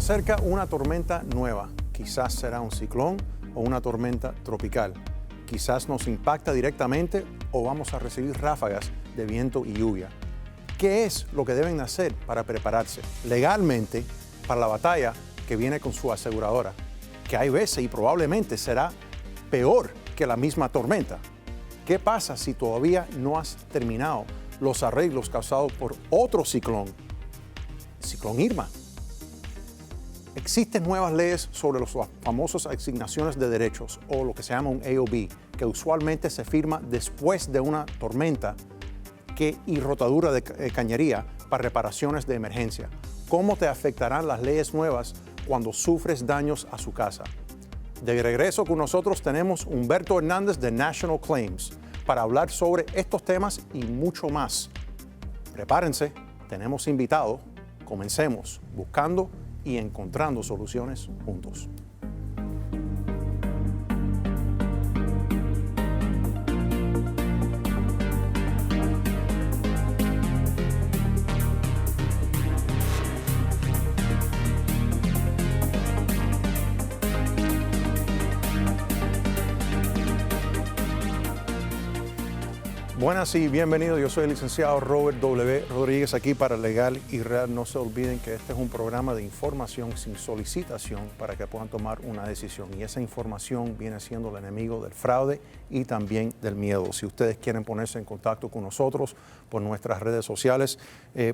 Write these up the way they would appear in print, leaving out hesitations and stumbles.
acerca una tormenta nueva. Quizás será un ciclón o una tormenta tropical. Quizás nos impacta directamente o vamos a recibir ráfagas de viento y lluvia. ¿Qué es lo que deben hacer para prepararse legalmente para la batalla que viene con su aseguradora? Que hay veces y probablemente será peor que la misma tormenta. ¿Qué pasa si todavía no has terminado los arreglos causados por otro ciclón? Ciclón Irma. Existen nuevas leyes sobre las famosas asignaciones de derechos o lo que se llama un AOB, que usualmente se firma después de una tormenta y rotadura de cañería para reparaciones de emergencia. ¿Cómo te afectarán las leyes nuevas cuando sufres daños a su casa? De regreso con nosotros tenemos Humberto Hernández de National Claims para hablar sobre estos temas y mucho más. Prepárense, tenemos invitados. Comencemos buscando y encontrando soluciones juntos. Buenas y bienvenidos. Yo soy el licenciado Robert W. Rodríguez aquí para Legal y Real. No se olviden que este es un programa de información sin solicitación para que puedan tomar una decisión. Y esa información viene siendo el enemigo del fraude y también del miedo. Si ustedes quieren ponerse en contacto con nosotros por nuestras redes sociales,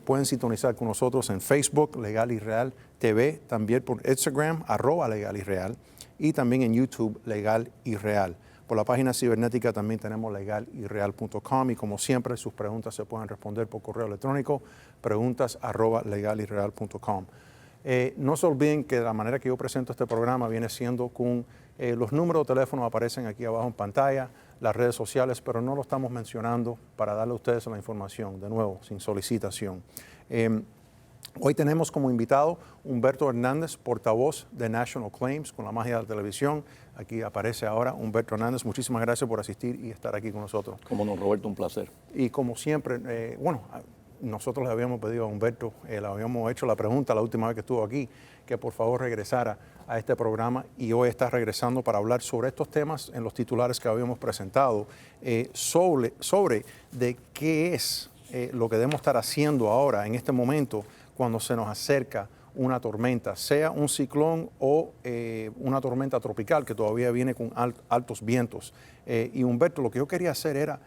pueden sintonizar con nosotros en Facebook, Legal y Real TV, también por Instagram, @Legal y Real, y también en YouTube, Legal y Real. Por la página cibernética también tenemos legalirreal.com y como siempre sus preguntas se pueden responder por correo electrónico, preguntas@legalirreal.com. No se olviden que la manera que yo presento este programa viene siendo con los números de teléfono aparecen aquí abajo en pantalla, las redes sociales, pero no lo estamos mencionando para darle a ustedes la información, de nuevo, sin solicitación. Hoy tenemos como invitado Humberto Hernández, portavoz de National Claims, con la magia de la televisión. Aquí aparece ahora Humberto Hernández. Muchísimas gracias por asistir y estar aquí con nosotros. Como no, Roberto, un placer. Y como siempre, nosotros le habíamos pedido a Humberto, le habíamos hecho la pregunta la última vez que estuvo aquí, que por favor regresara a este programa y hoy está regresando para hablar sobre estos temas en los titulares que habíamos presentado, sobre de qué es lo que debemos estar haciendo ahora, en este momento, cuando se nos acerca una tormenta, sea un ciclón o una tormenta tropical que todavía viene con altos vientos. Y Humberto, lo que yo quería hacer era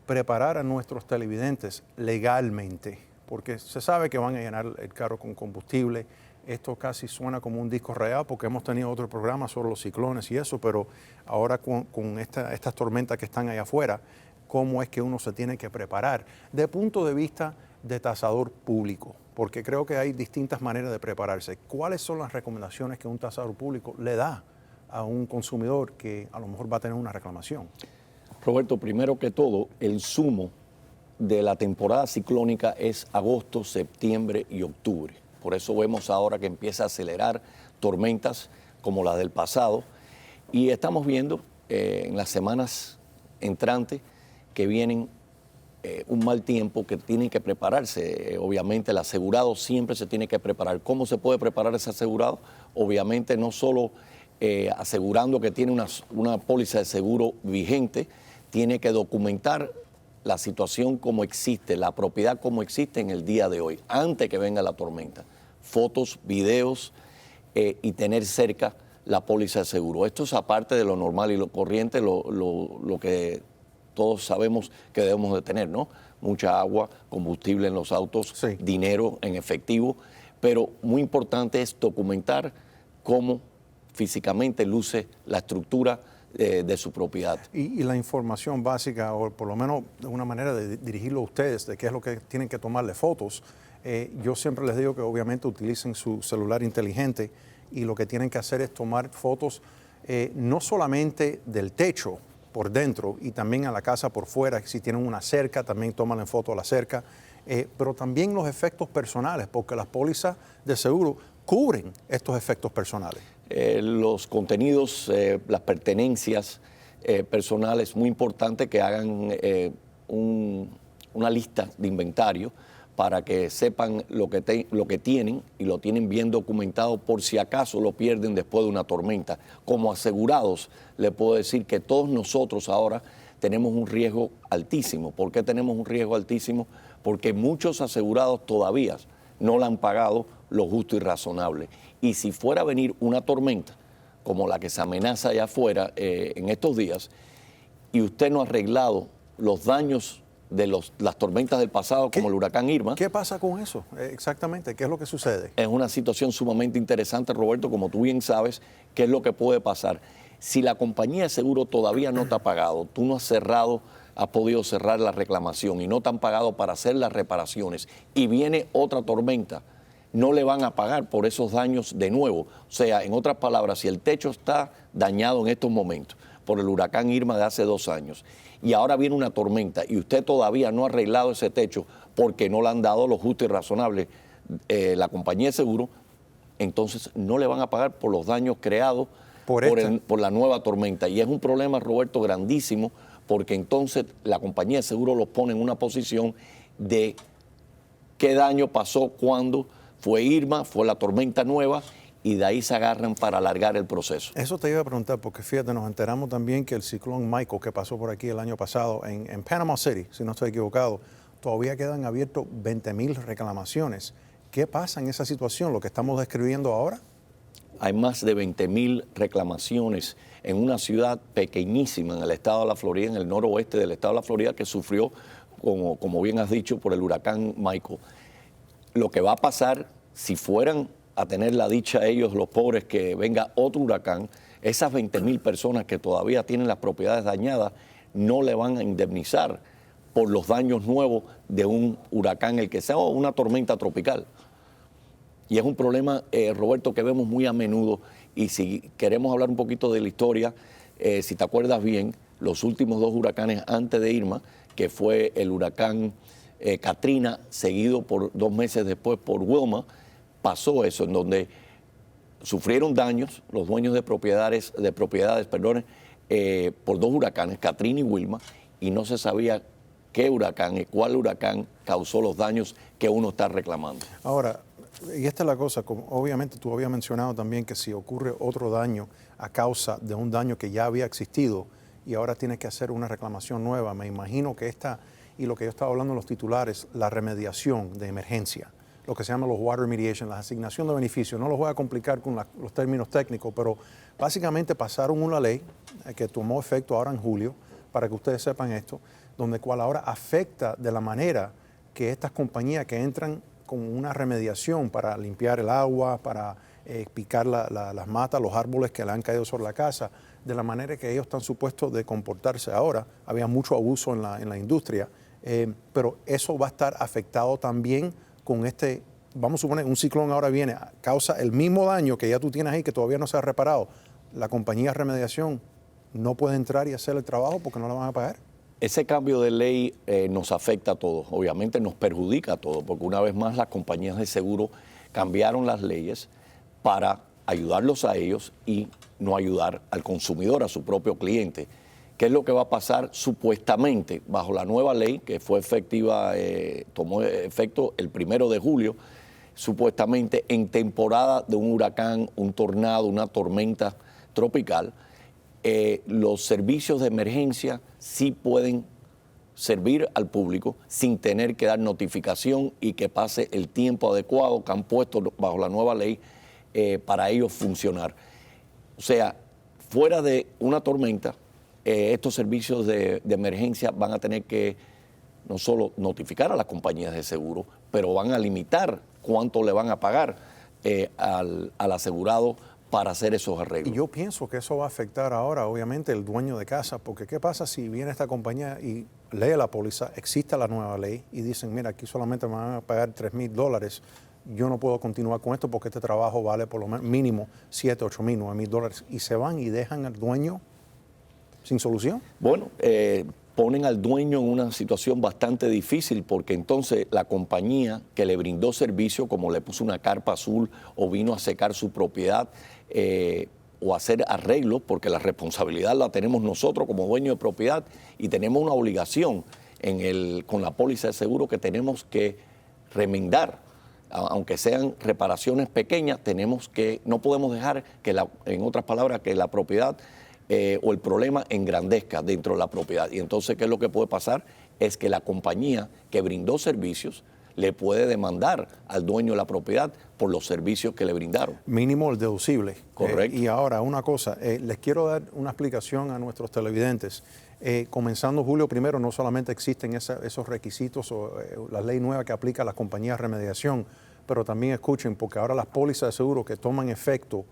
preparar a nuestros televidentes legalmente, porque se sabe que van a llenar el carro con combustible. Esto casi suena como un disco rayado porque hemos tenido otro programa sobre los ciclones y eso, pero ahora con estas tormentas que están allá afuera, ¿cómo es que uno se tiene que preparar? De punto de vista de tasador público, porque creo que hay distintas maneras de prepararse. ¿Cuáles son las recomendaciones que un tasador público le da a un consumidor que a lo mejor va a tener una reclamación? Roberto, primero que todo, el sumo de la temporada ciclónica es agosto, septiembre y octubre. Por eso vemos ahora que empieza a acelerar tormentas como la del pasado y estamos viendo en las semanas entrantes que vienen un mal tiempo, que tienen que prepararse. Obviamente el asegurado siempre se tiene que preparar. ¿Cómo se puede preparar ese asegurado? Obviamente no solo asegurando que tiene una póliza de seguro vigente, tiene que documentar la situación como existe, la propiedad como existe en el día de hoy, antes que venga la tormenta. Fotos, videos y tener cerca la póliza de seguro. Esto es aparte de lo normal y lo corriente, lo que todos sabemos que debemos de tener, ¿no? Mucha agua, combustible en los autos, sí, dinero en efectivo, pero muy importante es documentar cómo físicamente luce la estructura de su propiedad. Y la información básica, o por lo menos de una manera de dirigirlo a ustedes, de qué es lo que tienen que tomarle fotos. Yo siempre les digo que obviamente utilicen su celular inteligente y lo que tienen que hacer es tomar fotos no solamente del techo, por dentro y también a la casa por fuera. Si tienen una cerca, también toman en foto a la cerca, pero también los efectos personales, porque las pólizas de seguro cubren estos efectos personales. Los contenidos, las pertenencias personales, muy importante que hagan una lista de inventario para que sepan lo que tienen y lo tienen bien documentado por si acaso lo pierden después de una tormenta. Como asegurados, le puedo decir que todos nosotros ahora tenemos un riesgo altísimo. ¿Por qué tenemos un riesgo altísimo? Porque muchos asegurados todavía no le han pagado lo justo y razonable. Y si fuera a venir una tormenta, como la que se amenaza allá afuera en estos días, y usted no ha arreglado los daños de las tormentas del pasado, como el huracán Irma. ¿Qué pasa con eso? Exactamente, ¿qué es lo que sucede? Es una situación sumamente interesante, Roberto, como tú bien sabes, qué es lo que puede pasar. Si la compañía de seguro todavía no te ha pagado, tú no has podido cerrar la reclamación y no te han pagado para hacer las reparaciones y viene otra tormenta, no le van a pagar por esos daños de nuevo. O sea, en otras palabras, si el techo está dañado en estos momentos por el huracán Irma de hace 2 años y ahora viene una tormenta y usted todavía no ha arreglado ese techo porque no le han dado lo justo y razonable la compañía de seguro, entonces no le van a pagar por los daños creados por la nueva tormenta. Y es un problema, Roberto, grandísimo, porque entonces la compañía de seguro los pone en una posición de qué daño pasó cuando fue Irma, fue la tormenta nueva, y de ahí se agarran para alargar el proceso. Eso te iba a preguntar, porque fíjate, nos enteramos también que el ciclón Michael, que pasó por aquí el año pasado en Panama City, si no estoy equivocado, todavía quedan abiertos 20,000 reclamaciones. ¿Qué pasa en esa situación, lo que estamos describiendo ahora? Hay más de 20,000 reclamaciones en una ciudad pequeñísima en el estado de la Florida, en el noroeste del estado de la Florida, que sufrió, como bien has dicho, por el huracán Michael. Lo que va a pasar, si fueran a tener la dicha ellos, los pobres, que venga otro huracán, esas 20,000 personas que todavía tienen las propiedades dañadas no le van a indemnizar por los daños nuevos de un huracán, el que sea, o una tormenta tropical. Y es un problema, Roberto, que vemos muy a menudo. Y si queremos hablar un poquito de la historia, si te acuerdas bien, los últimos 2 huracanes antes de Irma, que fue el huracán Katrina, seguido por 2 meses después por Wilma, pasó eso, en donde sufrieron daños los dueños de propiedades, por 2 huracanes, Katrina y Wilma, y no se sabía qué huracán y cuál huracán causó los daños que uno está reclamando. Ahora, y esta es la cosa, como obviamente tú habías mencionado también que si ocurre otro daño a causa de un daño que ya había existido y ahora tienes que hacer una reclamación nueva, me imagino que y lo que yo estaba hablando en los titulares, la remediación de emergencia, lo que se llama los water remediation, la asignación de beneficios. No los voy a complicar con los términos técnicos, pero básicamente pasaron una ley que tomó efecto ahora en julio, para que ustedes sepan esto, donde cual ahora afecta de la manera que estas compañías que entran con una remediación para limpiar el agua, para picar las matas, los árboles que le han caído sobre la casa, de la manera que ellos están supuestos de comportarse ahora. Había mucho abuso en la industria, pero eso va a estar afectado también con vamos a suponer, un ciclón ahora viene, causa el mismo daño que ya tú tienes ahí, que todavía no se ha reparado. La compañía de remediación no puede entrar y hacer el trabajo porque no la van a pagar. Ese cambio de ley nos afecta a todos, obviamente nos perjudica a todos, porque una vez más las compañías de seguro cambiaron las leyes para ayudarlos a ellos y no ayudar al consumidor, a su propio cliente. ¿Qué es lo que va a pasar supuestamente bajo la nueva ley que fue efectiva, tomó efecto el 1 de julio, supuestamente en temporada de un huracán, un tornado, una tormenta tropical? Los servicios de emergencia sí pueden servir al público sin tener que dar notificación y que pase el tiempo adecuado que han puesto bajo la nueva ley para ellos funcionar. O sea, fuera de una tormenta, estos servicios de emergencia van a tener que no solo notificar a las compañías de seguro, pero van a limitar cuánto le van a pagar al asegurado para hacer esos arreglos. Y yo pienso que eso va a afectar ahora, obviamente, el dueño de casa, porque ¿qué pasa si viene esta compañía y lee la póliza, existe la nueva ley y dicen, mira, aquí solamente me van a pagar $3,000, yo no puedo continuar con esto porque este trabajo vale por lo menos mínimo $7,000, $8,000, $9,000, y se van y dejan al dueño sin solución? Bueno, ponen al dueño en una situación bastante difícil porque entonces la compañía que le brindó servicio, como le puso una carpa azul o vino a secar su propiedad o hacer arreglos, porque la responsabilidad la tenemos nosotros como dueños de propiedad y tenemos una obligación con la póliza de seguro que tenemos que remendar, aunque sean reparaciones pequeñas, no podemos dejar que, en otras palabras, que la propiedad o el problema engrandezca dentro de la propiedad. Y entonces, ¿qué es lo que puede pasar? Es que la compañía que brindó servicios le puede demandar al dueño de la propiedad por los servicios que le brindaron. Mínimo el deducible. Correcto. Y ahora, una cosa, les quiero dar una explicación a nuestros televidentes. Comenzando julio primero, no solamente existen esos requisitos o la ley nueva que aplica a las compañías de remediación, pero también escuchen, porque ahora las pólizas de seguro que toman efecto,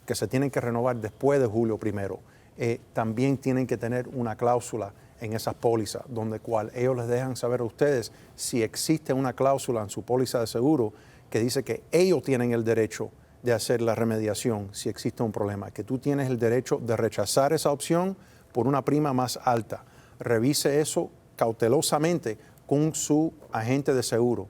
que se tienen que renovar después de julio primero, también tienen que tener una cláusula en esas pólizas, donde cual ellos les dejan saber a ustedes si existe una cláusula en su póliza de seguro que dice que ellos tienen el derecho de hacer la remediación si existe un problema, que tú tienes el derecho de rechazar esa opción por una prima más alta. Revise eso cautelosamente con su agente de seguro.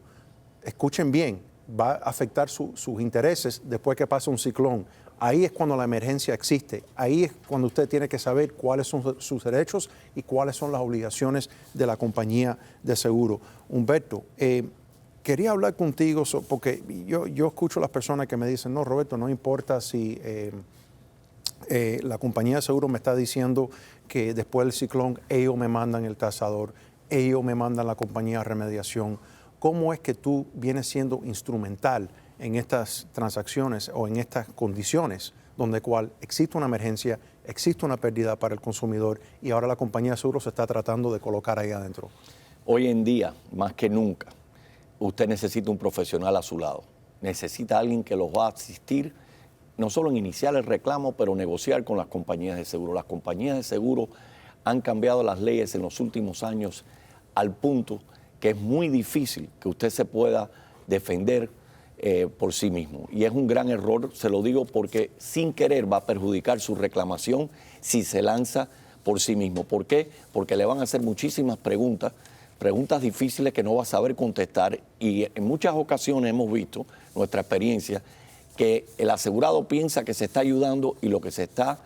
Escuchen bien, va a afectar sus intereses después que pase un ciclón. Ahí es cuando la emergencia existe. Ahí es cuando usted tiene que saber cuáles son sus derechos y cuáles son las obligaciones de la compañía de seguro. Humberto, quería hablar contigo porque yo escucho a las personas que me dicen, no, Roberto, no importa si la compañía de seguro me está diciendo que después del ciclón ellos me mandan el tasador, ellos me mandan la compañía de remediación. ¿Cómo es que tú vienes siendo instrumental en estas transacciones o en estas condiciones donde cual existe una emergencia, existe una pérdida para el consumidor y ahora la compañía de seguros se está tratando de colocar ahí adentro? Hoy en día, más que nunca, usted necesita un profesional a su lado. Necesita alguien que los va a asistir, no solo en iniciar el reclamo, pero negociar con las compañías de seguro. Las compañías de seguro han cambiado las leyes en los últimos años al punto que es muy difícil que usted se pueda defender por sí mismo. Y es un gran error, se lo digo porque sin querer va a perjudicar su reclamación si se lanza por sí mismo. ¿Por qué? Porque le van a hacer muchísimas preguntas difíciles que no va a saber contestar, y en muchas ocasiones hemos visto, nuestra experiencia, que el asegurado piensa que se está ayudando y lo que se está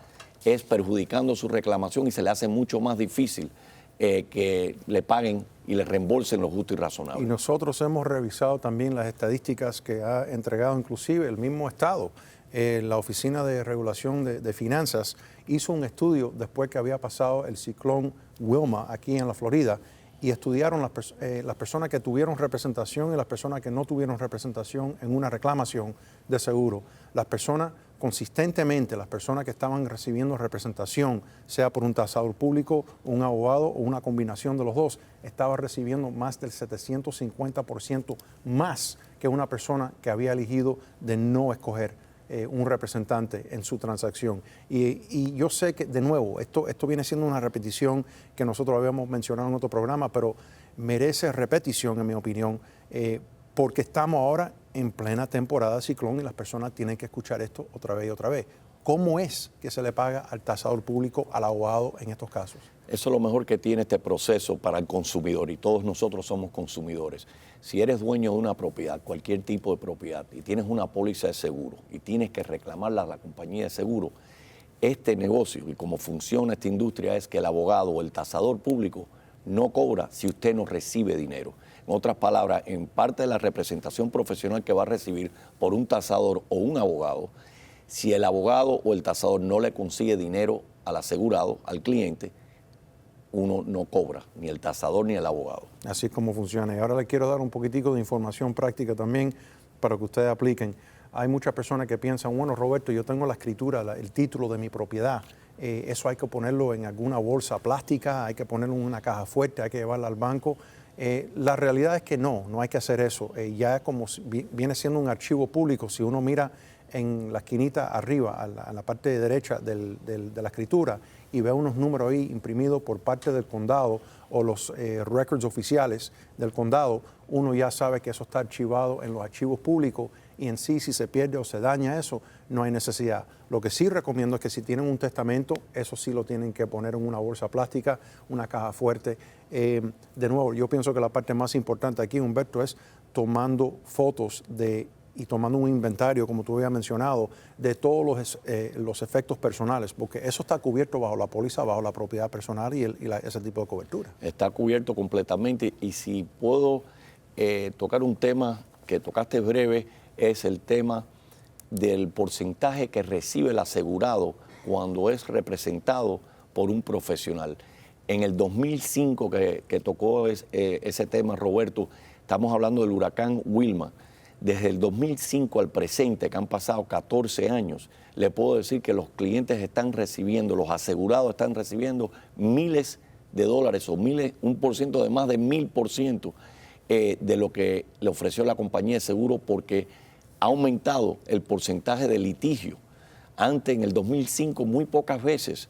es perjudicando su reclamación y se le hace mucho más difícil que le paguen y le reembolsen lo justo y razonable. Y nosotros hemos revisado también las estadísticas que ha entregado inclusive el mismo Estado. La Oficina de Regulación de Finanzas hizo un estudio después que había pasado el ciclón Wilma aquí en la Florida y estudiaron las personas que tuvieron representación y las personas que no tuvieron representación en una reclamación de seguro. Las personas consistentemente, las personas que estaban recibiendo representación, sea por un tasador público, un abogado o una combinación de los dos, estaba recibiendo más del 750% más que una persona que había elegido de no escoger un representante en su transacción. Y yo sé que, de nuevo, esto viene siendo una repetición que nosotros habíamos mencionado en otro programa, pero merece repetición, en mi opinión, porque estamos ahora en plena temporada de ciclón y las personas tienen que escuchar esto otra vez y otra vez. ¿Cómo es que se le paga al tasador público, al abogado en estos casos? Eso es lo mejor que tiene este proceso para el consumidor, y todos nosotros somos consumidores. Si eres dueño de una propiedad, cualquier tipo de propiedad, y tienes una póliza de seguro y tienes que reclamarla a la compañía de seguro, este negocio y cómo funciona esta industria es que el abogado o el tasador público no cobra si usted no recibe dinero. En otras palabras, en parte de la representación profesional que va a recibir por un tasador o un abogado, si el abogado o el tasador no le consigue dinero al asegurado, al cliente, uno no cobra, ni el tasador ni el abogado. Así es como funciona. Y ahora les quiero dar un poquitico de información práctica también para que ustedes apliquen. Hay muchas personas que piensan, bueno, Roberto, yo tengo la escritura, el título de mi propiedad. Eso hay que ponerlo en alguna bolsa plástica, hay que ponerlo en una caja fuerte, hay que llevarla al banco. La realidad es que no hay que hacer eso. Ya como viene siendo un archivo público, si uno mira en la esquinita arriba, a la parte derecha de la escritura, y ve unos números ahí imprimidos por parte del condado o los records oficiales del condado, uno ya sabe que eso está archivado en los archivos públicos y en sí, si se pierde o se daña eso, no hay necesidad. Lo que sí recomiendo es que si tienen un testamento, eso sí lo tienen que poner en una bolsa plástica, una caja fuerte. De nuevo, yo pienso que la parte más importante aquí, Humberto, es tomando fotos y tomando un inventario, como tú habías mencionado, de todos los efectos personales, porque eso está cubierto bajo la póliza, bajo la propiedad personal y ese tipo de cobertura. Está cubierto completamente, y si puedo tocar un tema que tocaste breve, es el tema del porcentaje que recibe el asegurado cuando es representado por un profesional. En el 2005 que tocó ese tema, Roberto, estamos hablando del huracán Wilma. Desde el 2005 al presente, que han pasado 14 años, le puedo decir que los clientes están recibiendo, los asegurados están recibiendo miles de dólares o un por ciento de más de 1000% de lo que le ofreció la compañía de seguro, porque ha aumentado el porcentaje de litigio. Antes, en el 2005, muy pocas veces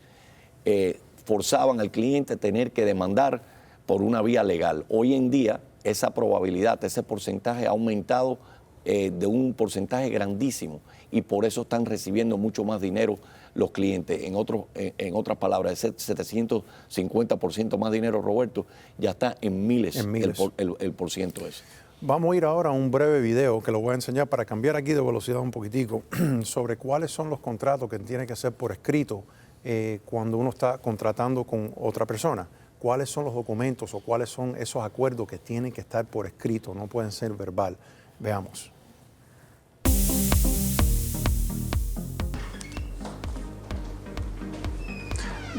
forzaban al cliente a tener que demandar por una vía legal. Hoy en día, esa probabilidad, ese porcentaje ha aumentado de un porcentaje grandísimo, y por eso están recibiendo mucho más dinero los clientes. En otras palabras, ese 750% más dinero, Roberto, ya está en miles. El por ciento ese. Vamos a ir ahora a un breve video que lo voy a enseñar para cambiar aquí de velocidad un poquitico sobre cuáles son los contratos que tiene que hacer por escrito cuando uno está contratando con otra persona. Cuáles son los documentos o cuáles son esos acuerdos que tienen que estar por escrito, no pueden ser verbal. Veamos.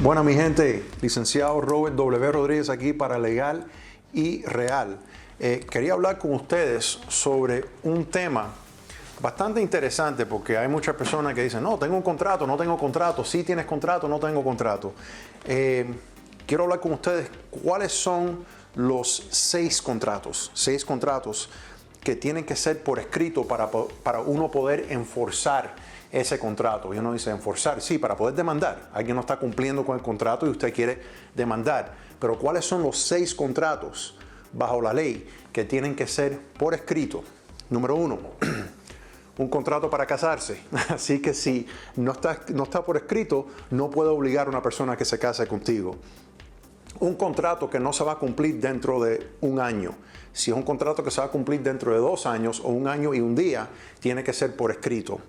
Bueno, mi gente, licenciado Robert W. Rodríguez aquí para Legal y Real. Quería hablar con ustedes sobre un tema bastante interesante, porque hay muchas personas que dicen, no, tengo un contrato, no tengo contrato, sí tienes contrato, no tengo contrato. Quiero hablar con ustedes cuáles son los 6 contratos que tienen que ser por escrito para uno poder enforzar ese contrato. Y uno dice, enforzar, sí, para poder demandar. Alguien no está cumpliendo con el contrato y usted quiere demandar. Pero ¿cuáles son los 6 contratos bajo la ley que tienen que ser por escrito? Número 1, un contrato para casarse. Así que si no está por escrito, no puede obligar a una persona a que se case contigo. Un contrato que no se va a cumplir dentro de un año. Si es un contrato que se va a cumplir dentro de 2 años o 1 año y 1 día, tiene que ser por escrito.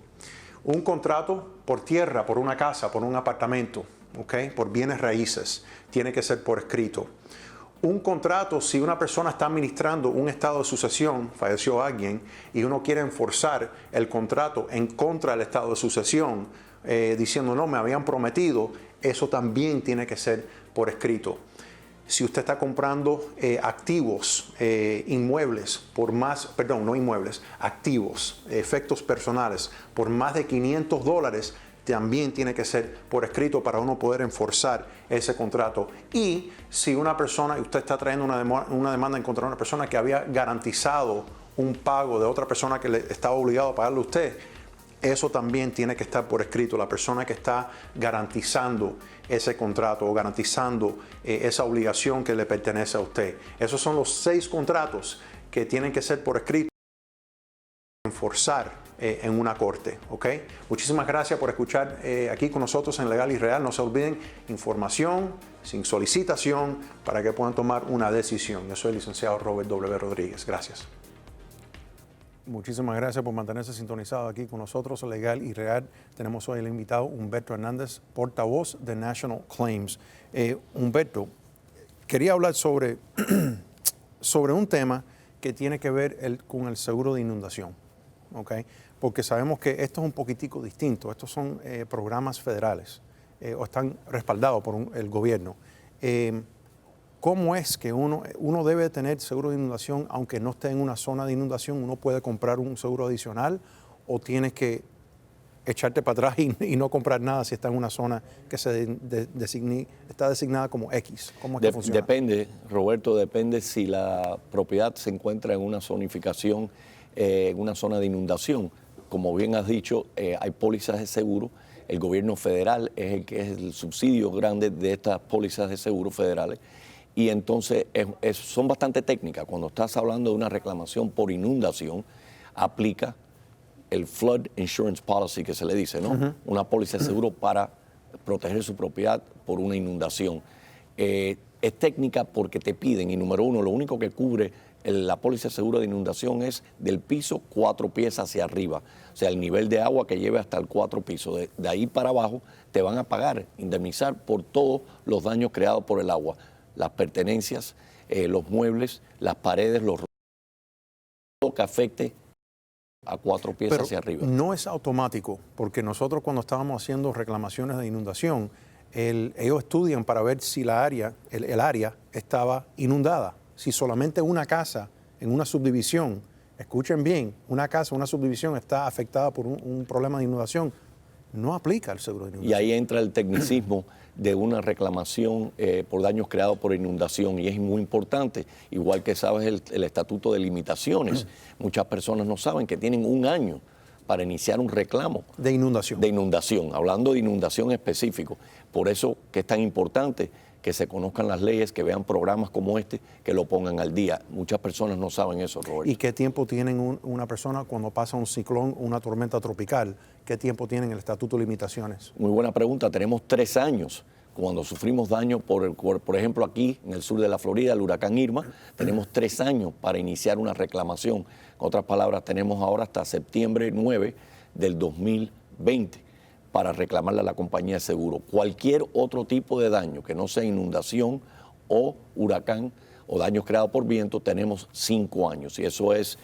Un contrato por tierra, por una casa, por un apartamento, ¿okay? Por bienes raíces, tiene que ser por escrito. Un contrato, si una persona está administrando un estado de sucesión, falleció alguien, y uno quiere enforzar el contrato en contra del estado de sucesión, diciendo, no, me habían prometido, eso también tiene que ser por escrito. Si usted está comprando activos, inmuebles, activos, efectos personales, por más de $500, también tiene que ser por escrito para uno poder enforzar ese contrato. Y si una persona, y usted está trayendo una demanda en contra de una persona que había garantizado un pago de otra persona que le estaba obligado a pagarle a usted, eso también tiene que estar por escrito. La persona que está garantizando ese contrato o garantizando esa obligación que le pertenece a usted. Esos son los 6 contratos que tienen que ser por escrito, enforzar en una corte, ¿ok? Muchísimas gracias por escuchar aquí con nosotros en Legal y Real. No se olviden, información sin solicitación para que puedan tomar una decisión. Yo soy el licenciado Robert W. Rodríguez. Gracias. Muchísimas gracias por mantenerse sintonizado aquí con nosotros, Legal y Real. Tenemos hoy el invitado Humberto Hernández, portavoz de National Claims. Humberto, quería hablar sobre un tema que tiene que ver con el seguro de inundación, ¿ok? Porque sabemos que esto es un poquitico distinto. Estos son programas federales o están respaldados por el gobierno. ¿Cómo es que uno debe tener seguro de inundación aunque no esté en una zona de inundación? ¿Uno puede comprar un seguro adicional o tienes que echarte para atrás y no comprar nada si está en una zona que está designada como X? ¿Cómo es que funciona? Depende, Roberto, depende si la propiedad se encuentra en una zonificación, en una zona de inundación. Como bien has dicho, hay pólizas de seguro. El gobierno federal es el que es el subsidio grande de estas pólizas de seguro federales. Y entonces son bastante técnicas. Cuando estás hablando de una reclamación por inundación, aplica el Flood Insurance Policy, que se le dice, ¿no? Una póliza de seguro para proteger su propiedad por una inundación. Es técnica porque te piden, y número 1, lo único que cubre la póliza de seguro de inundación es del piso 4 pies hacia arriba. O sea, el nivel de agua que lleve hasta el 4 pisos. De ahí para abajo te van a pagar, indemnizar por todos los daños creados por el agua. Las pertenencias, los muebles, las paredes, los lo que afecte a 4 pies Pero hacia arriba. no es automático, porque nosotros cuando estábamos haciendo reclamaciones de inundación, ellos estudian para ver si el área estaba inundada. Si solamente una casa en una subdivisión, escuchen bien, una casa, una subdivisión está afectada por un problema de inundación, no aplica el seguro de inundación. Y ahí entra el tecnicismo de una reclamación por daños creados por inundación, y es muy importante, igual que sabes el estatuto de limitaciones. Muchas personas no saben que tienen 1 año para iniciar un reclamo. De inundación. De inundación, hablando de inundación específico. Por eso que es tan importante que se conozcan las leyes, que vean programas como este, que lo pongan al día. Muchas personas no saben eso, Roberto. ¿Y qué tiempo tienen una persona cuando pasa un ciclón, una tormenta tropical? ¿Qué tiempo tienen el estatuto de limitaciones? Muy buena pregunta. Tenemos 3 años. Cuando sufrimos daño, por ejemplo, aquí en el sur de la Florida, el huracán Irma, tenemos 3 años para iniciar una reclamación. En otras palabras, tenemos ahora hasta septiembre 9 del 2020 para reclamarle a la compañía de seguro. Cualquier otro tipo de daño que no sea inundación o huracán o daños creados por viento, tenemos 5 años. Y eso es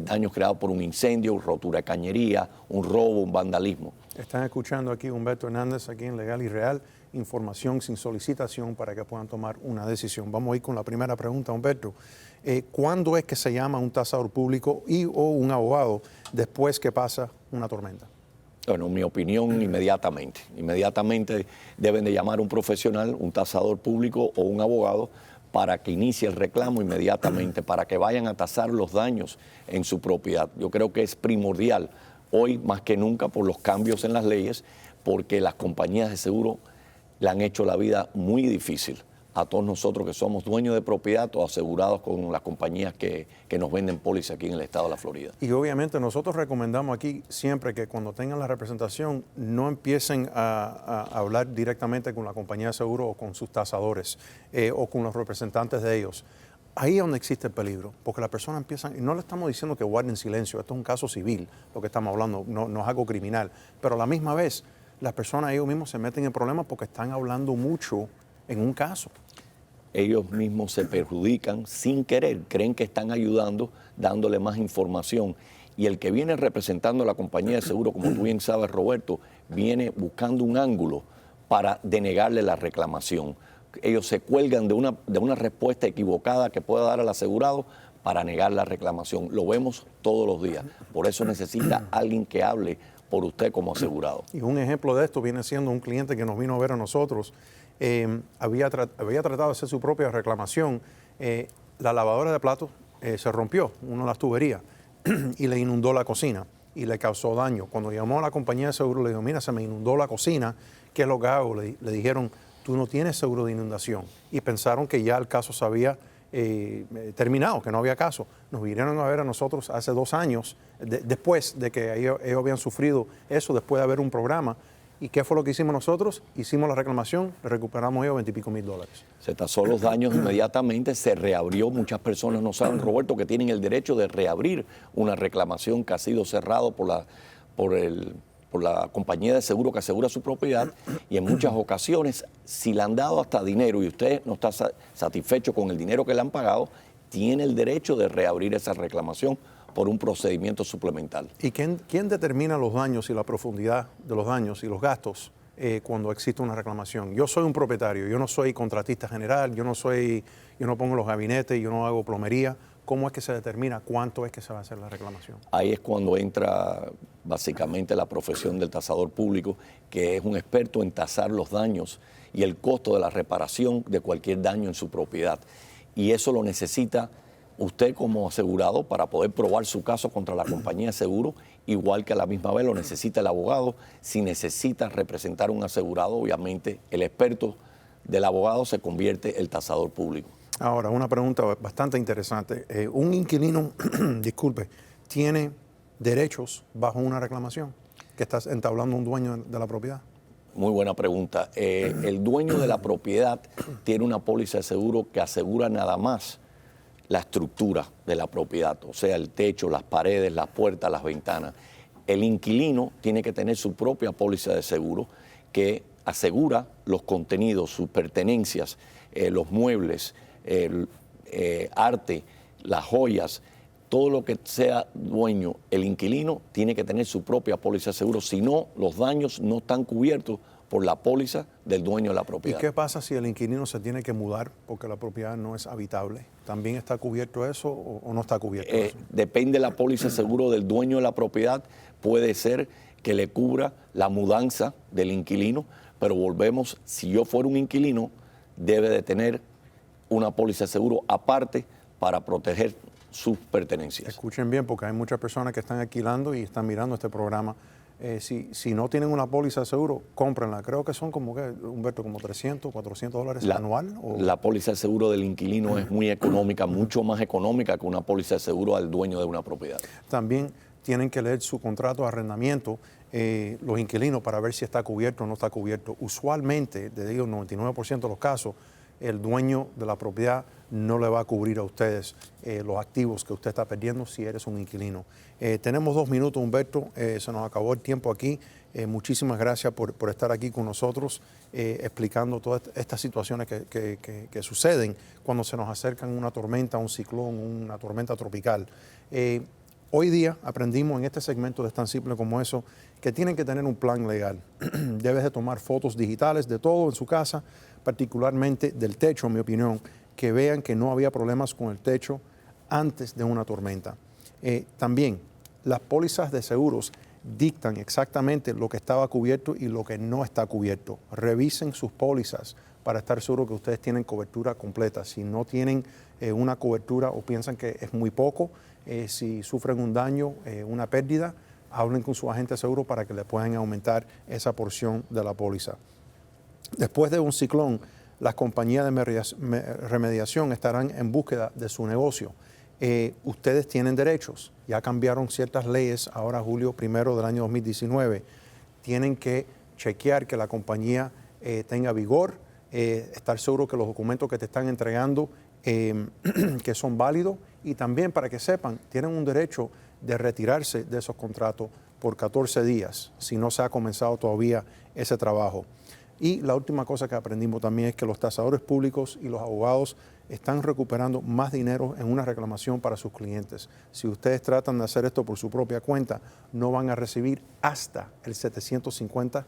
daños creados por un incendio, rotura de cañería, un robo, un vandalismo. Están escuchando aquí Humberto Hernández, aquí en Legal y Real, información sin solicitación para que puedan tomar una decisión. Vamos a ir con la primera pregunta, Humberto. ¿Cuándo es que se llama un tasador público o un abogado después que pasa una tormenta? Bueno, en mi opinión, inmediatamente. Inmediatamente deben de llamar a un profesional, un tasador público o un abogado para que inicie el reclamo inmediatamente, para que vayan a tasar los daños en su propiedad. Yo creo que es primordial hoy más que nunca por los cambios en las leyes, porque las compañías de seguro le han hecho la vida muy difícil a todos nosotros que somos dueños de propiedad o asegurados con las compañías que nos venden pólizas aquí en el estado de la Florida. Y obviamente nosotros recomendamos aquí siempre que cuando tengan la representación no empiecen a hablar directamente con la compañía de seguro o con sus tasadores o con los representantes de ellos. Ahí es donde existe el peligro, porque la persona empieza, y no le estamos diciendo que guarden silencio, esto es un caso civil, lo que estamos hablando, no es algo criminal, pero a la misma vez las personas ellos mismos se meten en problemas porque están hablando mucho en un caso. Ellos mismos se perjudican sin querer, creen que están ayudando, dándole más información. Y el que viene representando a la compañía de seguro, como tú bien sabes, Roberto, viene buscando un ángulo para denegarle la reclamación. Ellos se cuelgan de una respuesta equivocada que pueda dar al asegurado para negar la reclamación. Lo vemos todos los días. Por eso necesita alguien que hable por usted como asegurado. Y un ejemplo de esto viene siendo un cliente que nos vino a ver a nosotros. Había tratado de hacer su propia reclamación. La lavadora de platos se rompió, una de las tuberías, y le inundó la cocina y le causó daño. Cuando llamó a la compañía de seguro, le dijo, mira, se me inundó la cocina, ¿qué es lo que hago? Le dijeron, tú no tienes seguro de inundación. Y pensaron que ya el caso se había terminado, que no había caso. Nos vinieron a ver a nosotros hace 2 años, después de que ellos habían sufrido eso, después de haber un programa. ¿Y qué fue lo que hicimos nosotros? Hicimos la reclamación, le recuperamos ellos $20 y pico mil. Se tasó los daños inmediatamente, se reabrió. Muchas personas no saben, Roberto, que tienen el derecho de reabrir una reclamación que ha sido cerrado por la compañía de seguro que asegura su propiedad, y en muchas ocasiones, si le han dado hasta dinero y usted no está satisfecho con el dinero que le han pagado, tiene el derecho de reabrir esa reclamación por un procedimiento suplementario. ¿Y quién determina los daños y la profundidad de los daños y los gastos cuando existe una reclamación? Yo soy un propietario, yo no soy contratista general, yo no pongo los gabinetes, yo no hago plomería. ¿Cómo es que se determina cuánto es que se va a hacer la reclamación? Ahí es cuando entra básicamente la profesión del tasador público, que es un experto en tasar los daños y el costo de la reparación de cualquier daño en su propiedad. Y eso lo necesita usted como asegurado para poder probar su caso contra la compañía de seguro, igual que a la misma vez lo necesita el abogado. Si necesita representar un asegurado, obviamente el experto del abogado se convierte en el tasador público. Ahora, una pregunta bastante interesante. ¿Un inquilino, disculpe, tiene derechos bajo una reclamación que está entablando un dueño de la propiedad? Muy buena pregunta. El dueño de la propiedad tiene una póliza de seguro que asegura nada más la estructura de la propiedad, o sea, el techo, las paredes, las puertas, las ventanas. El inquilino tiene que tener su propia póliza de seguro que asegura los contenidos, sus pertenencias, los muebles, arte, las joyas, todo lo que sea dueño, el inquilino tiene que tener su propia póliza de seguro, si no, los daños no están cubiertos por la póliza del dueño de la ¿Y propiedad. qué pasa si el inquilino se tiene que mudar porque la propiedad no es habitable? ¿También está cubierto eso o no está cubierto eso? Depende de la póliza de seguro del dueño de la propiedad, puede ser que le cubra la mudanza del inquilino, pero volvemos, si yo fuera un inquilino, debe de tener una póliza de seguro aparte para proteger sus pertenencias. Escuchen bien, porque hay muchas personas que están alquilando y están mirando este programa. Si no tienen una póliza de seguro, cómprenla. Creo que son como, Humberto, como $300, $400 anual. La póliza de seguro del inquilino es muy económica, mucho más económica que una póliza de seguro al dueño de una propiedad. También tienen que leer su contrato de arrendamiento, los inquilinos, para ver si está cubierto o no está cubierto. Usualmente, te digo, 99% de los casos, el dueño de la propiedad no le va a cubrir a ustedes los activos que usted está perdiendo si eres un inquilino. Tenemos 2 minutos, Humberto, se nos acabó el tiempo aquí. Muchísimas gracias por estar aquí con nosotros explicando todas estas situaciones que suceden cuando se nos acercan una tormenta, un ciclón, una tormenta tropical. Hoy día aprendimos en este segmento de Tan Simple Como Eso que tienen que tener un plan legal. Debes de tomar fotos digitales de todo en su casa, particularmente del techo, en mi opinión, que vean que no había problemas con el techo antes de una tormenta. También, las pólizas de seguros dictan exactamente lo que estaba cubierto y lo que no está cubierto. Revisen sus pólizas para estar seguros que ustedes tienen cobertura completa. Si no tienen una cobertura o piensan que es muy poco, si sufren un daño, una pérdida, hablen con su agente de seguro para que le puedan aumentar esa porción de la póliza. Después de un ciclón, las compañías de remediación estarán en búsqueda de su negocio. Ustedes tienen derechos, ya cambiaron ciertas leyes, ahora julio 1 del año 2019, tienen que chequear que la compañía tenga vigor, estar seguro que los documentos que te están entregando que son válidos, y también para que sepan, tienen un derecho de retirarse de esos contratos por 14 días si no se ha comenzado todavía ese trabajo. Y la última cosa que aprendimos también es que los tasadores públicos y los abogados están recuperando más dinero en una reclamación para sus clientes. Si ustedes tratan de hacer esto por su propia cuenta, no van a recibir hasta el 750%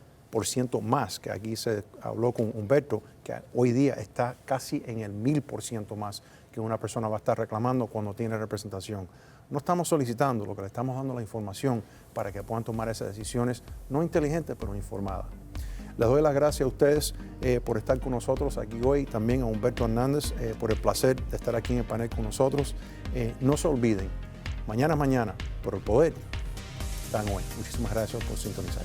más, que aquí se habló con Humberto, que hoy día está casi en el 1000% más que una persona va a estar reclamando cuando tiene representación. No estamos solicitando, lo que le estamos dando la información para que puedan tomar esas decisiones, no inteligentes, pero informadas. Les doy las gracias a ustedes por estar con nosotros aquí hoy, también a Humberto Hernández por el placer de estar aquí en el panel con nosotros. No se olviden, mañana es mañana, pero el poder está en hoy. Muchísimas gracias por sintonizar.